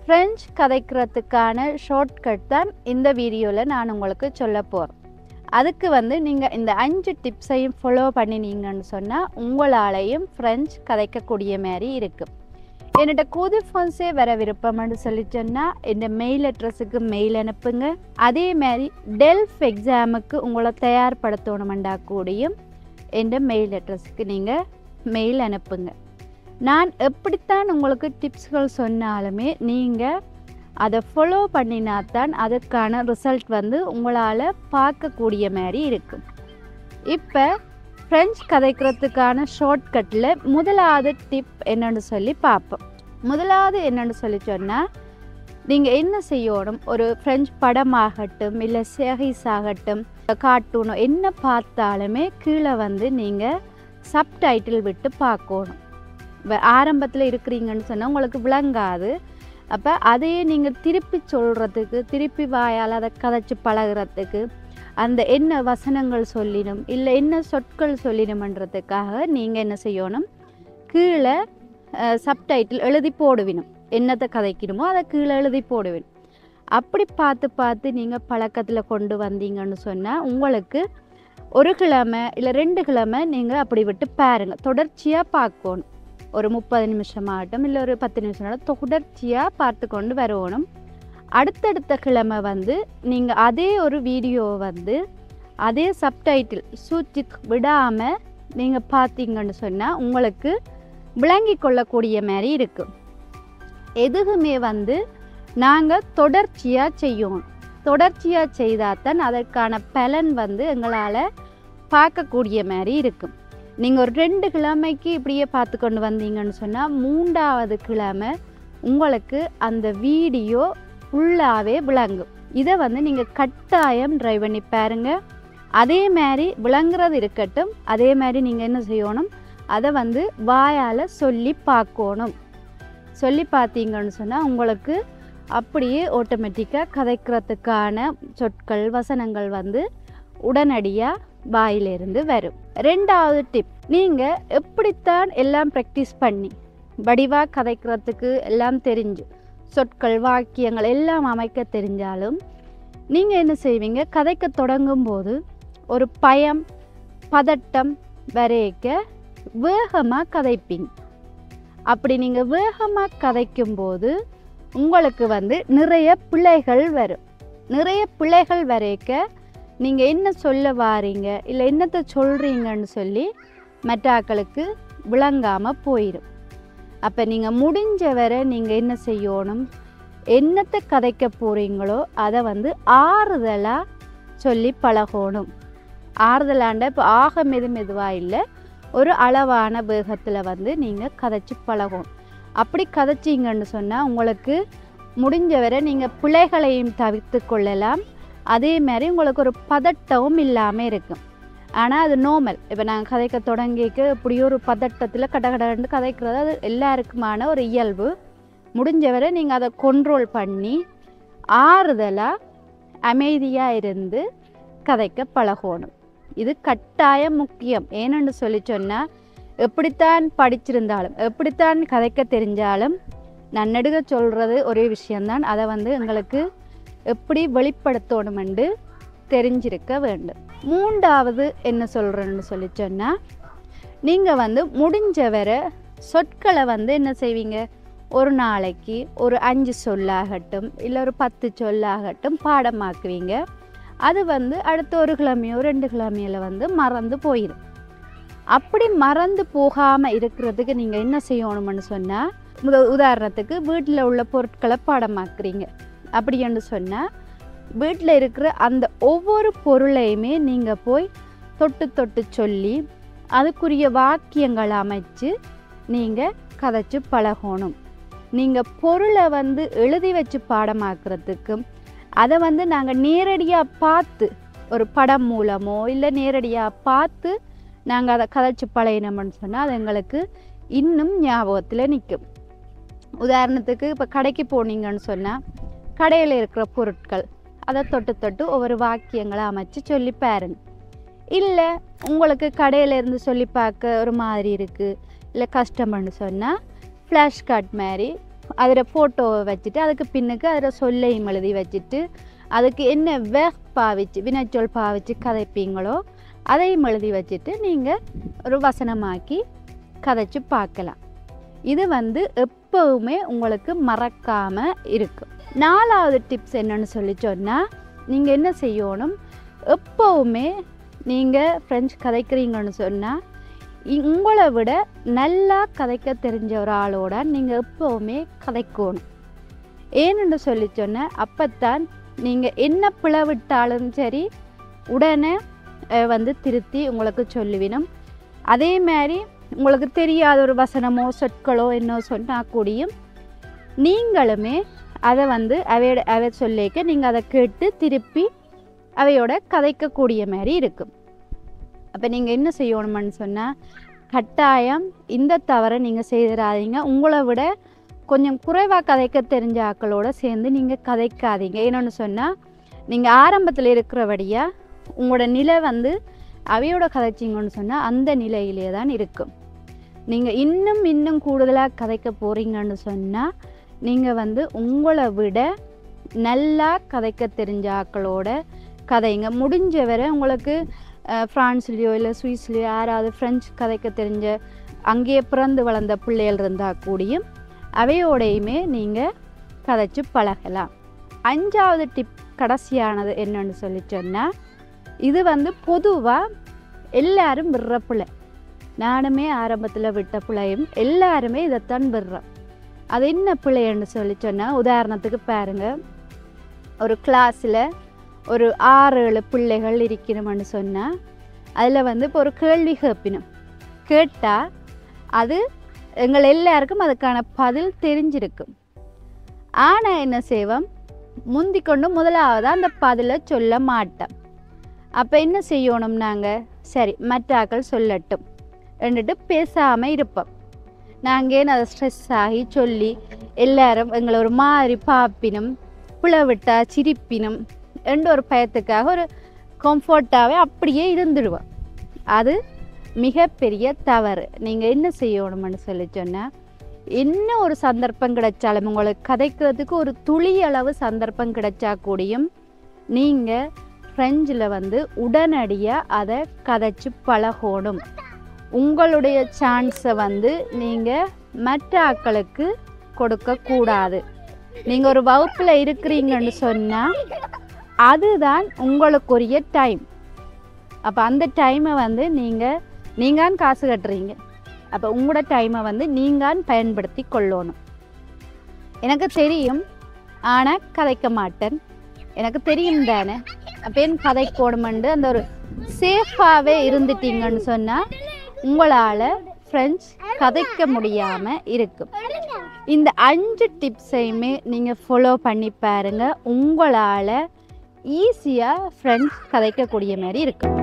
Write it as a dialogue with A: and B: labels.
A: French கதைக்கிறதுக்கான shortcut தான் இந்த வீடியோவில் நான் உங்களுக்கு சொல்ல போகிறேன். அதுக்கு வந்து நீங்கள் இந்த 5 டிப்ஸையும் ஃபாலோ பண்ணினீங்கன்னு சொன்னால் உங்களாலையும் ஃப்ரெஞ்ச் கதைக்கக்கூடிய மாதிரி இருக்கும். என்னோட கூது ஃப்ரான்ஸே வர விருப்பம்னு சொல்லி சொன்னால் இந்த மெயில் அட்ரஸுக்கு மெயில் அனுப்புங்க. அதே மாதிரி டெல்ஃப் எக்ஸாமுக்கு உங்களை தயார்படுத்தணுமெண்டா கூடியும் இந்த மெயில் அட்ரஸுக்கு நீங்கள் மெயில் அனுப்புங்க. நான் எப்படித்தான் உங்களுக்கு டிப்ஸ்கள் சொன்னாலுமே நீங்கள் அதை ஃபாலோ பண்ணினாத்தான் அதுக்கான ரிசல்ட் வந்து உங்களால் பார்க்கக்கூடிய மாதிரி இருக்கும். இப்போ ஃப்ரெஞ்ச் கதைக்கிறதுக்கான ஷார்ட்கட்டில் முதலாவது டிப் என்னென்னு சொல்லி பார்ப்போம். முதலாவது என்னென்னு சொல்லி சொன்னால் நீங்கள் என்ன செய்யணும், ஒரு ஃப்ரெஞ்ச் படமாகட்டும் இல்லை சீரீஸ் ஆகட்டும் கார்ட்டூனோ என்ன பார்த்தாலுமே கீழே வந்து நீங்கள் சப்டைட்டில் விட்டு பார்க்கணும். ஆரம்பத்தில் இருக்கிறீங்கன்னு சொன்னால் உங்களுக்கு விளங்காது. அப்போ அதையே நீங்கள் திருப்பி சொல்கிறதுக்கு, திருப்பி வாயால் அதை கதைச்சி பழகிறதுக்கு, அந்த என்ன வசனங்கள் சொல்லிடும் இல்லை என்ன சொற்கள் சொல்லிடும்ன்றதுக்காக நீங்கள் என்ன செய்யணும், கீழே சப்டைட்டில் எழுதி போடுவினும். என்னத்தை கதைக்கணுமோ அதை கீழே எழுதி போடுவேன். அப்படி பார்த்து பார்த்து நீங்கள் பழக்கத்தில் கொண்டு வந்தீங்கன்னு சொன்னால் உங்களுக்கு ஒரு கிழமை இல்லை 2 கிழமை நீங்கள் அப்படி விட்டு பாருங்கள். தொடர்ச்சியாக பார்க்கணும். ஒரு 30 நிமிஷம் ஆகட்டும் இல்லை ஒரு 10 நிமிஷம் ஆகட்டும் தொடர்ச்சியாக பார்த்து கொண்டு வரணும். அடுத்தடுத்த கிழமை வந்து நீங்கள் அதே ஒரு வீடியோவை வந்து அதே சப்டைட்டில் சூச்சி விடாமல் நீங்கள் பார்த்தீங்கன்னு சொன்னால் உங்களுக்கு விளங்கி கொள்ளக்கூடிய மாதிரி இருக்கும். எதுவுமே வந்து நாங்கள் தொடர்ச்சியாக செய்யணும். தொடர்ச்சியாக செய்தால் தான் அதற்கான பலன் வந்து எங்களால் பார்க்கக்கூடிய மாதிரி இருக்கும். நீங்கள் ஒரு 2 கிழமைக்கு இப்படியே பார்த்து கொண்டு வந்தீங்கன்னு சொன்னால் 3ஆவது கிழமை உங்களுக்கு அந்த வீடியோ ஃபுல்லாகவே விளங்கும். இதை வந்து நீங்கள் கட்டாயம் ட்ரை பண்ணி பாருங்கள். அதே மாதிரி விளங்குறது இருக்கட்டும், அதே மாதிரி நீங்கள் என்ன செய்யணும், அதை வந்து வாயால் சொல்லி பார்க்கணும். சொல்லி பார்த்தீங்கன்னு சொன்னால் உங்களுக்கு அப்படியே ஆட்டோமேட்டிக்காக கதைக்கிறதுக்கான சொற்கள் வசனங்கள் வந்து உடனடியாக வாயிலிருந்து வரும். 2வது டிப், நீங்கள் எப்படித்தான் எல்லாம் ப்ராக்டிஸ் பண்ணி வடிவாக கதைக்கிறதுக்கு எல்லாம் தெரிஞ்சு சொற்கள் வாக்கியங்கள் எல்லாம் அமைக்க தெரிஞ்சாலும் நீங்கள் என்ன செய்வீங்க, கதைக்க தொடங்கும் போது ஒரு பயம் பதட்டம் வரைக்க வேகமாக கதைப்பீங்க. அப்படி நீங்கள் வேகமாக கதைக்கும்போது உங்களுக்கு வந்து நிறைய பிழைகள் வரும். நிறைய பிழைகள் வரைக்க நீங்கள் என்ன சொல்ல வாரீங்க இல்லை என்னத்தை சொல்கிறீங்கன்னு சொல்லி மற்றாக்களுக்கு விளங்காமல் போயிடும். அப்போ நீங்கள் முடிஞ்ச வரை நீங்கள் என்ன செய்யணும், என்னத்தை கதைக்க போகிறீங்களோ அதை வந்து ஆறுதலாக சொல்லி பழகணும். ஆறுதலாண்ட இப்போ ஆக மெதுவாக இல்லை, ஒரு அளவான வேகத்தில் வந்து நீங்கள் கதைச்சி பழகணும். அப்படி கதைச்சிங்கன்னு சொன்னால் உங்களுக்கு முடிஞ்ச வரை நீங்கள் பிழைகளையும் தவிர்த்து கொள்ளலாம். அதே மாதிரி உங்களுக்கு ஒரு பதட்டமும் இல்லாமல் இருக்கும். ஆனால் அது நார்மல். இப்போ நாங்கள் கதைக்க தொடங்கிக்க இப்படியோ ஒரு பதட்டத்தில் கடகடன்னு கதைக்கிறது அது எல்லாருக்குமான ஒரு இயல்பு. முடிஞ்ச வரை நீங்கள் அதை கண்ட்ரோல் பண்ணி ஆறுதலாக அமைதியாக இருந்து கதைக்க பழகணும். இது கட்டாயம் முக்கியம். ஏன்னு சொல்லி சொன்னால் எப்படித்தான் படிச்சிருந்தாலும் எப்படித்தான் கதைக்க தெரிஞ்சாலும் நன்னடுக சொல்கிறது ஒரே விஷயந்தான். அதை வந்து எங்களுக்கு எப்படி வெளிப்படுத்தணுமென்று தெரிஞ்சிருக்க வேண்டும். 3வது என்ன சொல்கிறேன்னு சொல்லி சொன்னால் நீங்கள் வந்து முடிஞ்ச வரை சொற்களை வந்து என்ன செய்வீங்க, ஒரு நாளைக்கு ஒரு 5 சொல்லாகட்டும் இல்லை ஒரு 10 சொல்லாகட்டும் பாடமாக்குவீங்க. அது வந்து அடுத்த ஒரு கிழமையோ 2 கிழமையில வந்து மறந்து போயிடும். அப்படி மறந்து போகாமல் இருக்கிறதுக்கு நீங்கள் என்ன செய்யணும்னு சொன்னால், உதாரணத்துக்கு வீட்டில் உள்ள பொருட்களை பாடமாக்குறீங்க அப்படின்னு சொன்னால் வீட்டில் இருக்கிற அந்த ஒவ்வொரு பொருளையுமே நீங்கள் போய் தொட்டு தொட்டு சொல்லி அதுக்குரிய வாக்கியங்கள் அமைச்சு நீங்கள் கதைச்சி பழகணும். நீங்கள் பொருளை வந்து எழுதி வச்சு பாடமாக்குறதுக்கும் அதை வந்து நாங்கள் நேரடியாக பார்த்து ஒரு படம் மூலமோ இல்லை நேரடியாக பார்த்து நாங்கள் அதை கதைச்சி பழகினோம்னு சொன்னால் அது எங்களுக்கு இன்னும் ஞாபகத்தில் நிற்கும். உதாரணத்துக்கு இப்போ கடைக்கு போனீங்கன்னு சொன்னால் கடையில் இருக்கிற பொருட்கள் அதை தொட்டு தொட்டு ஒவ்வொரு வாக்கியங்களை அமைச்சு சொல்லி பாருங்க. இல்லை உங்களுக்கு கடையிலேருந்து சொல்லி பார்க்க ஒரு மாதிரி இருக்குது இல்லை கஷ்டம்னு சொன்னால் ஃப்ளாஷ் கார்ட் மாதிரி அதில் ஃபோட்டோவை வச்சுட்டு அதுக்கு பின்னுக்கு அதில் சொல்லையும் எழுதி வச்சுட்டு அதுக்கு என்ன பாவிச்சு வினைச்சொல் பாவிச்சு கதைப்பீங்களோ அதையும் எழுதி வச்சுட்டு நீங்கள் ஒரு வசனமாக்கி கதைச்சு பார்க்கலாம். இது வந்து எப்போவுமே உங்களுக்கு மறக்காமல் இருக்கும். 4வது டிப்ஸ் என்னன்னு சொல்லி சொன்னால், நீங்கள் என்ன செய்யணும், எப்போவுமே நீங்கள் ஃப்ரெஞ்சு கதைக்கிறீங்கன்னு சொன்னால் உங்களை விட நல்லா கதைக்க தெரிஞ்ச ஒரு ஆளோட நீங்கள் எப்போவுமே கதைக்கணும். ஏன்னு சொல்லி சொன்னால் அப்போத்தான் நீங்கள் என்ன பிளவிட்டாலும் சரி உடனே வந்து திருத்தி உங்களுக்கு சொல்லுவினும். அதே மாதிரி உங்களுக்கு தெரியாத ஒரு வசனமோ சொற்களோ என்ன சொன்னால் கூடியும் நீங்களுமே அதை வந்து அவை சொல்லிக்க நீங்கள் அதை கேட்டு திருப்பி அவையோட கதைக்கக்கூடிய மாதிரி இருக்கும். அப்போ நீங்கள் என்ன செய்யணும்னு சொன்னால் கட்டாயம் இந்த தவறை நீங்கள் செய்திடாதீங்க. உங்களை விட கொஞ்சம் குறைவாக கதைக்க தெரிஞ்ச ஆக்களோட சேர்ந்து நீங்கள் கதைக்காதீங்க. என்னென்னு சொன்னால் நீங்கள் ஆரம்பத்தில் இருக்கிறபடியாக உங்களோட நிலை வந்து அவையோட கதைச்சிங்கன்னு சொன்னால் அந்த நிலையிலே தான் இருக்கும். நீங்கள் இன்னும் கூடுதலாக கதைக்க போகிறீங்கன்னு சொன்னால் நீங்கள் வந்து உங்களை விட நல்லா கதைக்க தெரிஞ்ச ஆக்களோட கதைங்க. முடிஞ்ச வரை உங்களுக்கு ஃப்ரான்ஸ்லேயோ இல்லை சுவிஸ்லேயோ யாராவது ஃப்ரெஞ்சு கதைக்க தெரிஞ்ச அங்கேயே பிறந்து வளர்ந்த பிள்ளைகள் இருந்தால் கூடியும் அவையோடையுமே நீங்கள் கதைச்சு பழகலாம். 5வது டிப் கடைசியானது என்னன்னு சொல்லி சொன்னால், இது வந்து பொதுவாக எல்லாரும் விடுற பிள்ளை. நானுமே ஆரம்பத்தில் விட்ட பிள்ளையும் எல்லாருமே இதைத்தான் விடுறோம். அது என்ன பிள்ளைன்னு சொல்லி சொன்னால், உதாரணத்துக்கு பாருங்கள், ஒரு கிளாஸில் ஒரு 6-7 பிள்ளைகள் இருக்கணும்னு சொன்னால் அதில் வந்து இப்போ ஒரு கேள்வி கேட்பினும் கேட்டால் அது எங்கள் எல்லாருக்கும் அதுக்கான பதில் தெரிஞ்சிருக்கும். ஆனால் என்ன செய்வோம், முந்திக்கொண்டு முதலாவதாக அந்த பதிலை சொல்ல மாட்டோம். அப்போ என்ன செய்யணும், நாங்கள் சரி மற்றாக்கள் சொல்லட்டும் என்றுட்டு பேசாமல் இருப்போம். நாங்கள் ஏன் அதை ஸ்ட்ரெஸ் ஆகி சொல்லி எல்லாரும் எங்களை ஒரு மாதிரி பாப்பினும் பிளவிட்டா சிரிப்பினும் என்ற ஒரு பயத்துக்காக ஒரு கம்ஃபர்ட்டாகவே அப்படியே இருந்துடுவோம். அது மிகப்பெரிய தவறு. நீங்கள் என்ன செய்யணும்னு சொல்லி சொன்னால், என்ன ஒரு சந்தர்ப்பம் கிடைச்சாலும் உங்களுக்கு கதைக்கிறதுக்கு ஒரு துளி அளவு சந்தர்ப்பம் கிடைச்சா கூடியும் நீங்கள் ஃப்ரெஞ்சில் வந்து உடனடியாக அதை கதைச்சு பழகணும். உங்களுடைய சான்ஸை வந்து நீங்கள் மற்ற ஆட்களுக்கு கொடுக்கக்கூடாது. நீங்கள் ஒரு வகுப்பில் இருக்கிறீங்கன்னு சொன்னால் அதுதான் உங்களுக்குரிய டைம். அப்போ அந்த டைமை வந்து நீங்கள் காசு கட்டுறீங்க. அப்போ உங்களோட டைமை வந்து நீங்கள் பயன்படுத்தி கொள்ளணும். எனக்கு தெரியும் ஆனால் கதைக்க மாட்டேன், எனக்கு தெரியும் தானே, அப்போ என் கதைக்கோணுமெண்டு அந்த ஒரு சேஃபாகவே இருந்துட்டீங்கன்னு சொன்னால் உங்களால் ஃப்ரெண்ட்ஸ் கதைக்க முடியாமல் இருக்கும். இந்த 5 டிப்ஸையுமே நீங்கள் ஃபாலோ பண்ணி பாருங்கள். உங்களால் ஈஸியாக ஃப்ரெண்ட்ஸ் கதைக்கக்கூடிய மாதிரி இருக்கும்.